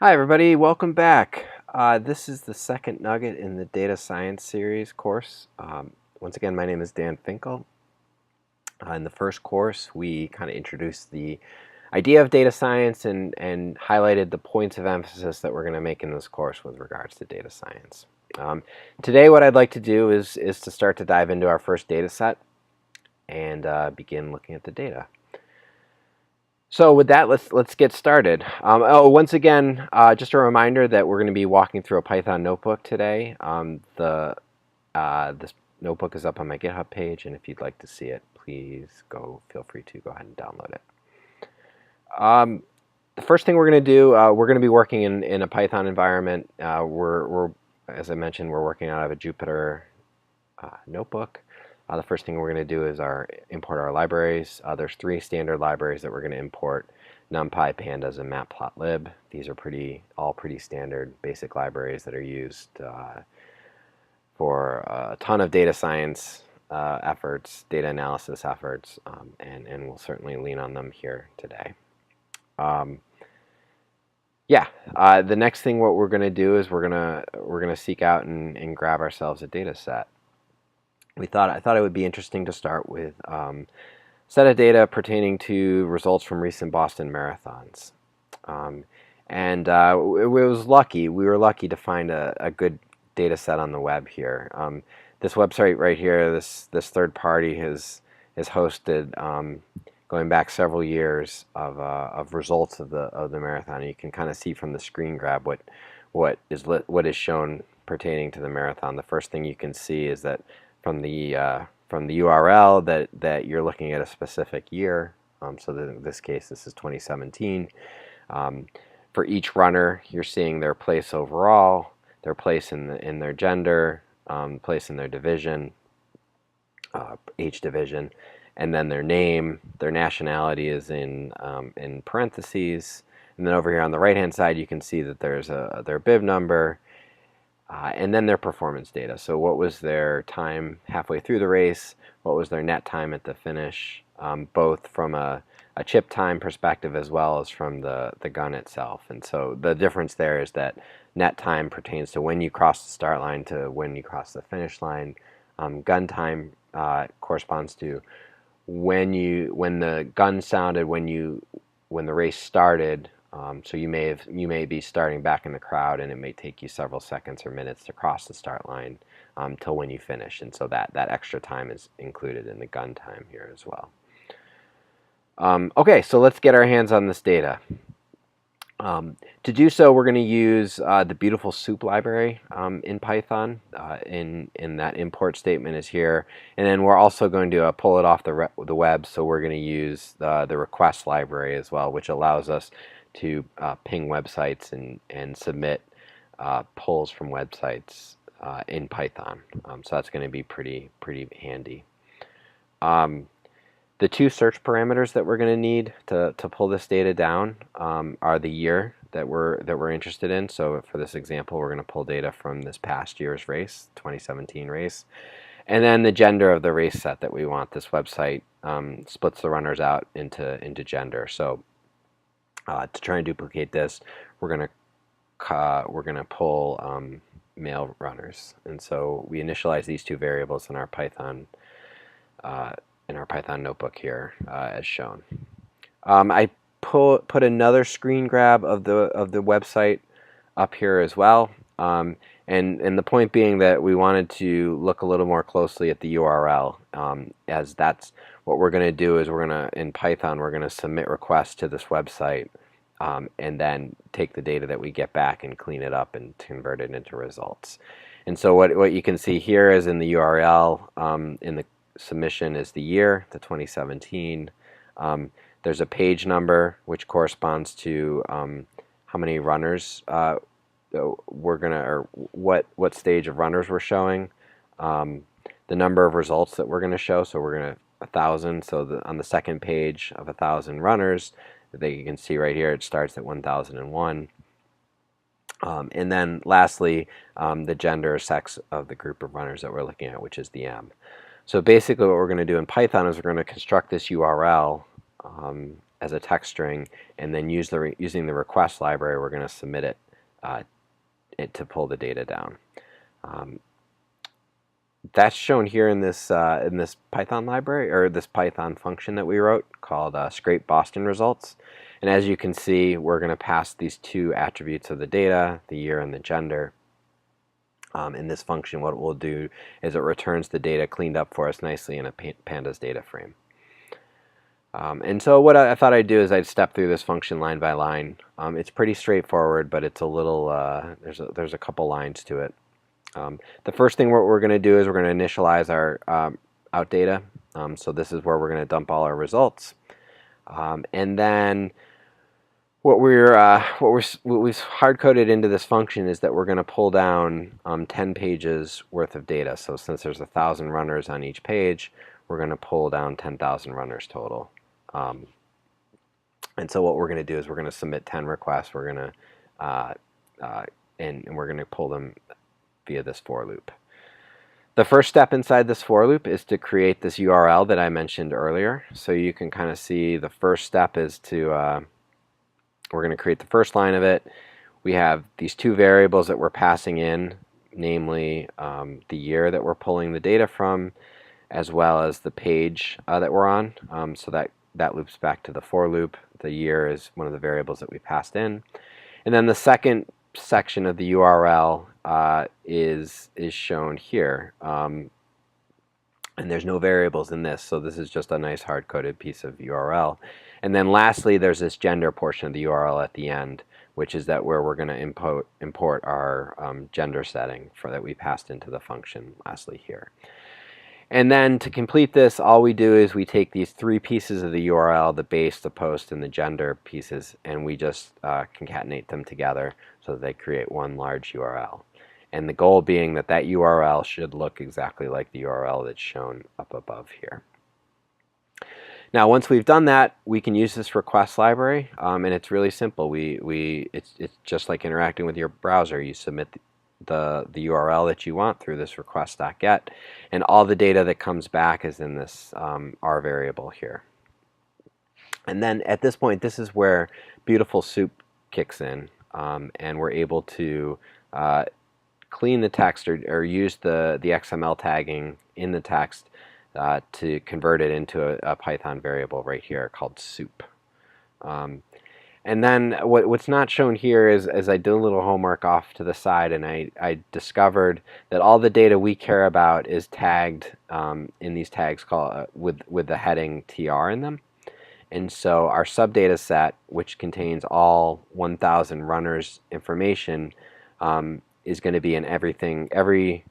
Hi everybody, welcome back. This is the second nugget in the data science series course. Once again, my name is Dan Finkel. In the first course, we kind of introduced the idea of data science and highlighted the points of emphasis that we're going to make in this course with regards to data science. Today what I'd like to do is to start to dive into our first data set and begin looking at the data. So with that, let's get started. Once again, just a reminder that we're going to be walking through a Python notebook today. This notebook is up on my GitHub page, and if you'd like to see it, please feel free to go ahead and download it. The first thing we're going to do, we're going to be working in a Python environment. As I mentioned, we're working out of a Jupyter notebook. The first thing we're going to do is import our libraries. There's three standard libraries that we're going to import: NumPy, Pandas, and Matplotlib. These are all pretty standard basic libraries that are used for a ton of data science efforts, data analysis efforts, and we'll certainly lean on them here today. The next thing what we're going to do is we're going to seek out and grab ourselves a data set. I thought it would be interesting to start with a set of data pertaining to results from recent Boston marathons. We were lucky to find a good data set on the web here. This website right here, this third party has hosted, going back several years, of results of the marathon. And you can kind of see from the screen grab what is shown pertaining to the marathon. The first thing you can see is that from the URL that you're looking at a specific year. So in this case, this is 2017. For each runner, you're seeing their place overall, their place in their gender, place in their division, age division, and then their name. Their nationality is in parentheses. And then over here on the right-hand side, you can see that there's their bib number. And then their performance data. So what was their time halfway through the race? What was their net time at the finish? Both from a chip time perspective as well as from the gun itself. And so the difference there is that net time pertains to when you cross the start line to when you cross the finish line. Gun time corresponds to when the gun sounded, when the race started. So you may be starting back in the crowd, and it may take you several seconds or minutes to cross the start line till when you finish, and so that extra time is included in the gun time here as well. Okay, so let's get our hands on this data. To do so, we're going to use the beautiful soup library in Python. In that import statement is here, and then we're also going to pull it off the web. So we're going to use the request library as well, which allows us to ping websites and submit polls from websites in Python. So that's going to be pretty handy. The two search parameters that we're going to need to pull this data down are the year that we're interested in. So for this example, we're going to pull data from this past year's race, 2017 race, and then the gender of the race set that we want. This website splits the runners out into gender. So to try and duplicate this, we're going to pull male runners, and so we initialize these two variables in our Python notebook here as shown. I put another screen grab of the website up here as well, and the point being that we wanted to look a little more closely at the URL, as that's what we're going to do. Is in Python we're going to submit requests to this website, and then take the data that we get back and clean it up and convert it into results. And so what you can see here is in the URL, in the submission is the year, the 2017. There's a page number which corresponds to how many runners or what stage of runners we're showing. The number of results that we're going to show. So we're going to 1,000. So on the second page of 1,000 runners, you can see right here it starts at 1,001. And then lastly, the gender or sex of the group of runners that we're looking at, which is the M. So basically what we're going to do in Python is we're going to construct this URL as a text string, and then using the request library, we're going to submit it to pull the data down. That's shown here in this Python library, or this Python function that we wrote called scrape Boston results. And as you can see, we're going to pass these two attributes of the data, the year and the gender. In this function, what it will do is it returns the data cleaned up for us nicely in a pandas data frame. And so what I thought I'd do is I'd step through this function line by line. It's pretty straightforward, but it's a little there's a couple lines to it. The first thing what we're going to do is we're going to initialize our out data. So this is where we're going to dump all our results. And then what we've hard-coded into this function is that we're going to pull down 10 pages worth of data. So since there's 1,000 runners on each page, we're going to pull down 10,000 runners total. And so what we're going to do is we're going to submit 10 requests. We're going to and we're going to pull them via this for loop. The first step inside this for loop is to create this URL that I mentioned earlier. So you can kind of see the first step is to we're going to create the first line of it. We have these two variables that we're passing in, namely the year that we're pulling the data from, as well as the page that we're on. So that loops back to the for loop. The year is one of the variables that we passed in. And then the second section of the URL is shown here. And there's no variables in this, so this is just a nice hard-coded piece of URL. And then lastly, there's this gender portion of the URL at the end, which is where we're going to import our gender setting that we passed into the function lastly here. And then to complete this, all we do is we take these three pieces of the URL, the base, the post, and the gender pieces, and we just concatenate them together so that they create one large URL. And the goal being that that URL should look exactly like the URL that's shown up above here. Now, once we've done that, we can use this request library, and it's really simple. It's just like interacting with your browser. You submit the URL that you want through this request.get, and all the data that comes back is in this R variable here. And then at this point, this is where Beautiful Soup kicks in, and we're able to clean the text or use the XML tagging in the text to convert it into a Python variable right here called soup. And then what's not shown here is I did a little homework off to the side, and I discovered that all the data we care about is tagged in these tags called with the heading TR in them. And so our subdata set, which contains all 1,000 runners information, is going to be in every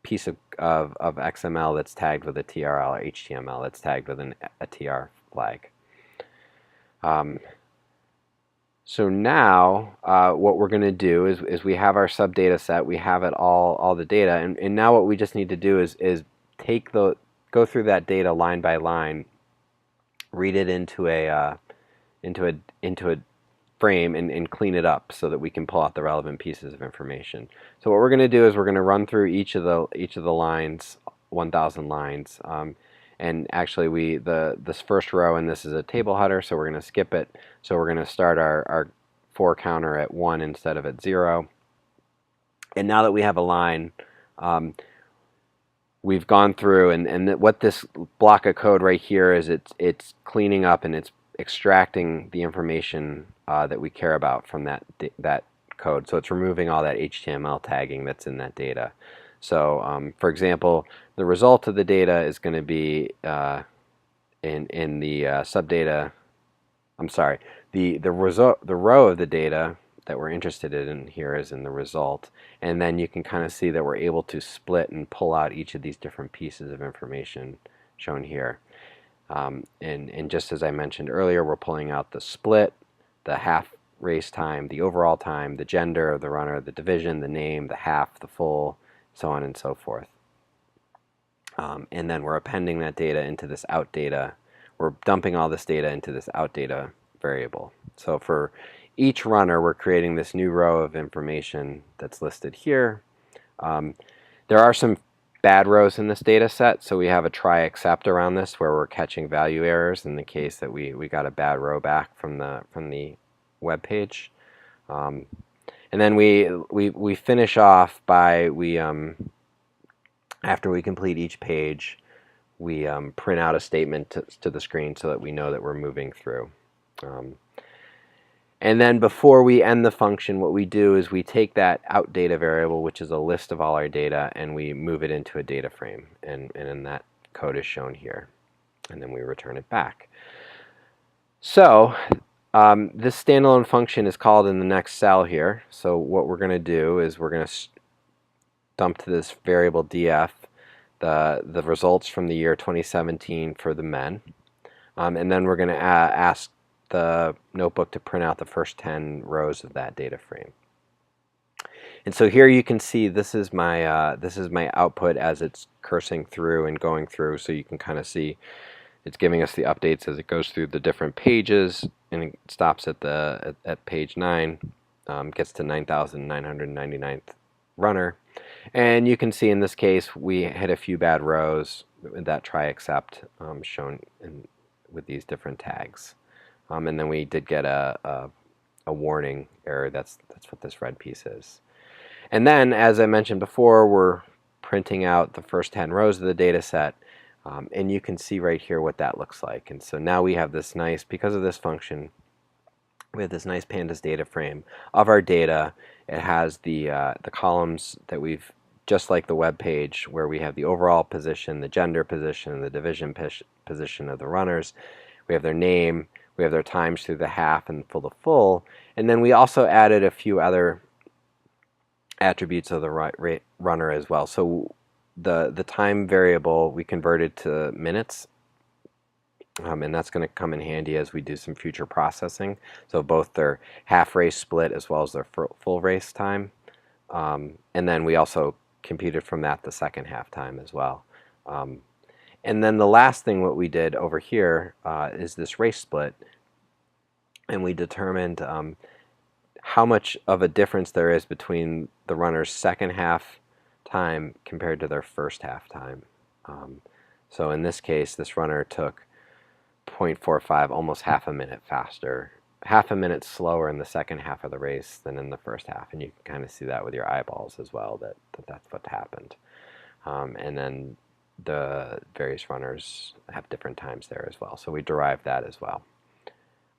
piece of XML that's tagged with a TRL or HTML that's tagged with a TR flag. So now what we're going to do is we have our subdata set, we have it all the data, and now what we just need to do is go through that data line by line, read it into a frame and clean it up so that we can pull out the relevant pieces of information. So what we're going to do is we're going to run through each of the lines, 1,000 lines, and actually this first row in this is a table header, so we're going to skip it. So we're going to start our for counter at 1 instead of at 0. And now that we have a line, we've gone through, and what this block of code right here is, it's cleaning up and it's extracting the information that we care about from that code. So it's removing all that HTML tagging that's in that data. So for example, the result of the data is going to be in the subdata. I'm sorry, the row of the data that we're interested in here is in the result, and then you can kind of see that we're able to split and pull out each of these different pieces of information shown here. And just as I mentioned earlier, we're pulling out the split, the half race time, the overall time, the gender of the runner, the division, the name, the half, the full, so on and so forth. And then we're appending that data into this out data. We're dumping all this data into this out data variable. So for each runner, we're creating this new row of information that's listed here. There are some bad rows in this data set, so we have a try except around this where we're catching value errors in the case that we got a bad row back from the web page. And then we finish off by after we complete each page, we print out a statement to the screen so that we know that we're moving through. And then before we end the function, what we do is we take that out data variable, which is a list of all our data, and we move it into a data frame. And that code is shown here. And then we return it back. So this standalone function is called in the next cell here. So what we're going to do is we're going to dump to this variable df the results from the year 2017 for the men. And then we're going to ask the notebook to print out the first 10 rows of that data frame. And so here you can see this is my output as it's cursing through and going through, so you can kind of see it's giving us the updates as it goes through the different pages, and it stops at page 9, gets to 9,999th runner. And you can see in this case we hit a few bad rows with that try except shown with these different tags. And then we did get a warning error. That's what this red piece is. And then, as I mentioned before, we're printing out the first 10 rows of the data set. And you can see right here what that looks like. And so now we have this nice, because of this function, we have this nice pandas data frame of our data. It has the columns that we've, just like the web page, where we have the overall position, the gender position, the division position of the runners. We have their name. We have their times through the half and full to full. And then we also added a few other attributes of the runner as well. So the time variable we converted to minutes, and that's going to come in handy as we do some future processing. So both their half race split as well as their full race time. And then we also computed from that the second half time as well. And then the last thing what we did over here is this race split, and we determined how much of a difference there is between the runner's second half time compared to their first half time. So in this case, this runner took 0.45, almost half a minute faster, half a minute slower in the second half of the race than in the first half, and you can kind of see that with your eyeballs as well, that's what happened. And then the various runners have different times there as well, so we derived that as well.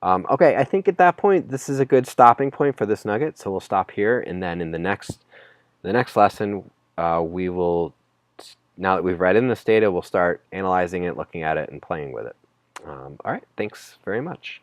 Okay, I think at that point this is a good stopping point for this nugget, so we'll stop here, and then in the next lesson we will, now that we've read in this data, we'll start analyzing it, looking at it, and playing with it. All right, thanks very much.